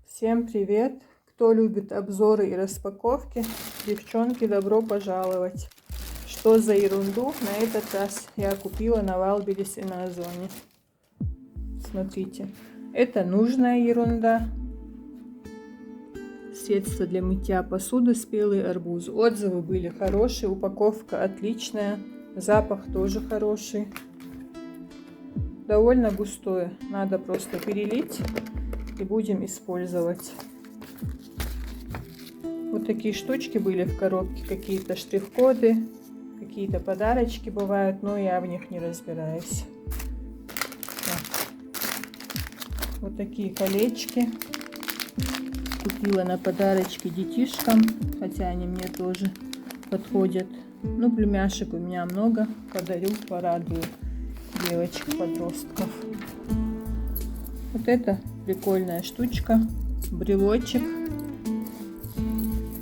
Всем привет! Кто любит обзоры и распаковки, девчонки, добро пожаловать! Что за ерунду на этот раз я купила на Вайлдберрис и на Озоне? Смотрите, это нужная ерунда. Средство для мытья посуды «Спелый арбуз». Отзывы были хорошие, упаковка отличная, запах тоже хороший. Довольно густое, надо просто перелить и будем использовать. Вот такие штучки были в коробке, какие-то штрих-коды, какие-то подарочки бывают, но я в них не разбираюсь. Так. Вот такие колечки купила на подарочки детишкам, хотя они мне тоже подходят. Ну, племяшек у меня много, подарю, порадую девочек-подростков. Вот это прикольная штучка, брелочек.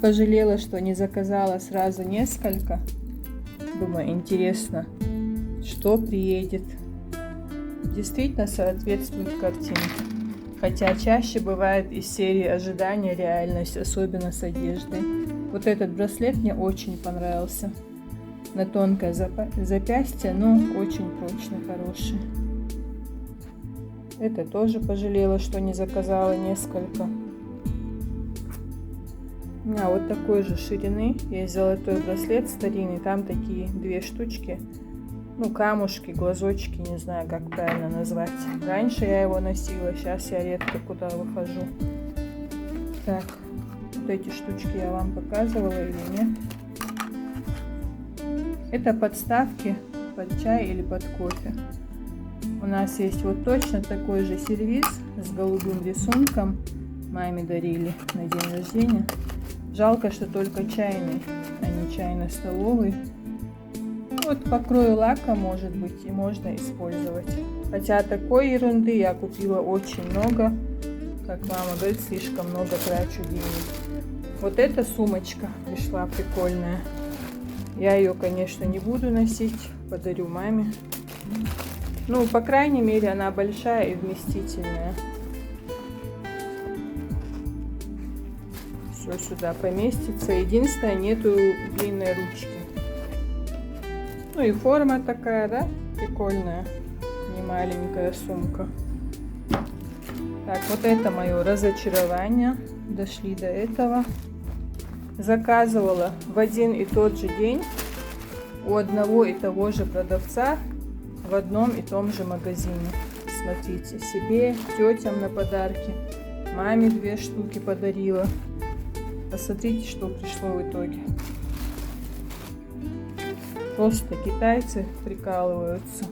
Пожалела, что не заказала сразу несколько. Думаю, интересно, что приедет. Действительно соответствует картинке. Хотя чаще бывает из серии ожидания реальность, особенно с одеждой. Вот этот браслет мне очень понравился. На тонкое запястье, но очень прочный, хороший. Это тоже пожалела, что не заказала несколько. У меня вот такой же ширины есть золотой браслет старинный. Там такие две штучки. Ну, камушки, глазочки, не знаю, как правильно назвать. Раньше я его носила, сейчас я редко куда выхожу. Так, вот эти штучки я вам показывала или нет? Это подставки под чай или под кофе. У нас есть вот точно такой же сервиз с голубым рисунком. Маме дарили на день рождения. Жалко, что только чайный, а не чайно-столовый. Вот по крою лака, может быть, и можно использовать. Хотя такой ерунды я купила очень много. Как мама говорит, слишком много трачу денег. Вот эта сумочка пришла прикольная. Я ее, конечно, не буду носить, подарю маме. Ну, по крайней мере, она большая и вместительная. Все сюда поместится. Единственное, нету длинной ручки. Ну и форма такая, да, прикольная. Не маленькая сумка. Так, вот это мое разочарование. Дошли до этого. Заказывала в один и тот же день у одного и того же продавца в одном и том же магазине. Смотрите, себе, тетям на подарки, маме 2 штуки подарила. Посмотрите, что пришло в итоге. Просто китайцы прикалываются.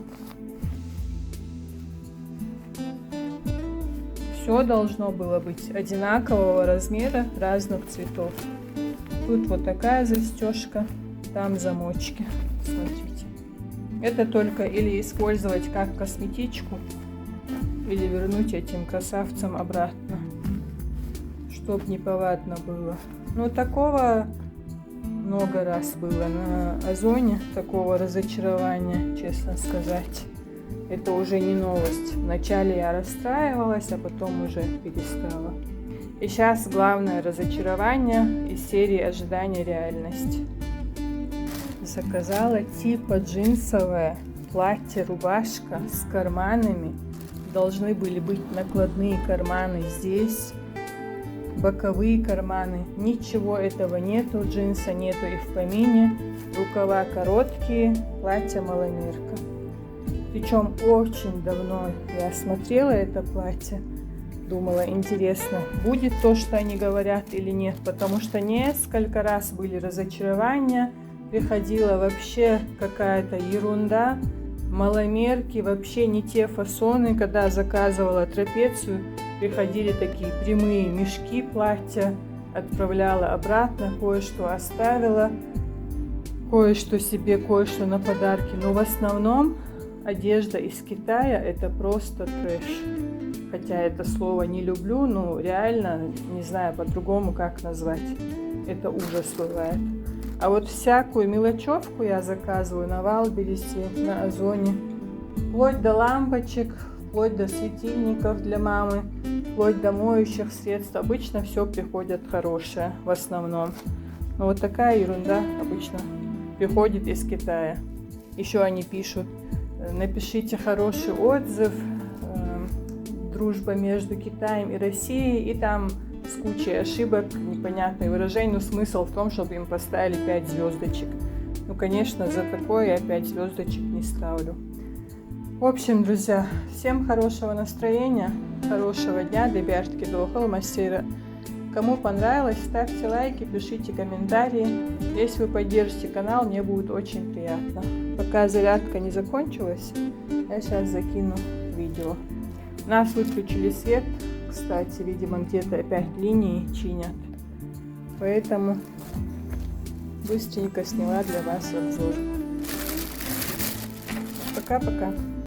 Все должно было быть одинакового размера, разных цветов. Тут вот такая застежка, там замочки. Смотрите. Это только или использовать как косметичку, или вернуть этим красавцам обратно, чтоб неповадно было. Ну, такого много раз было на Озоне, такого разочарования, честно сказать. Это уже не новость. Вначале я расстраивалась, а потом уже перестала. И сейчас главное разочарование из серии ожидания реальность. Заказала типа джинсовое платье, рубашка с карманами. Должны были быть накладные карманы здесь, боковые карманы. Ничего этого нету, джинса нету и в помине. Рукава короткие, платье маломерка. Причем очень давно я смотрела это платье. Думала, интересно, будет то, что они говорят или нет, потому что несколько раз были разочарования, приходила вообще какая-то ерунда, маломерки, вообще не те фасоны. Когда заказывала трапецию, приходили такие прямые мешки платья, отправляла обратно, кое-что оставила, кое-что себе, кое-что на подарки, но в основном одежда из Китая это просто трэш. Хотя это слово не люблю, но реально не знаю по-другому как назвать. Это ужас бывает. А вот всякую мелочевку я заказываю на Вайлдберрисе, на Озоне. Вплоть до лампочек, вплоть до светильников для мамы, вплоть до моющих средств. Обычно все приходит хорошее в основном. Но вот такая ерунда обычно приходит из Китая. Еще они пишут: напишите хороший отзыв, дружба между Китаем и Россией, и там с кучей ошибок, непонятные выражения, но смысл в том, чтобы им поставили 5 звездочек. Ну, конечно, за такое я 5 звездочек не ставлю. В общем, друзья, всем хорошего настроения, хорошего дня, дебяртки до холмастера. Кому понравилось, ставьте лайки, пишите комментарии. Если вы поддержите канал, мне будет очень приятно. Пока зарядка не закончилась, я сейчас закину видео. У нас выключили свет, кстати, видимо, где-то опять линии чинят. Поэтому быстренько сняла для вас обзор. Пока-пока.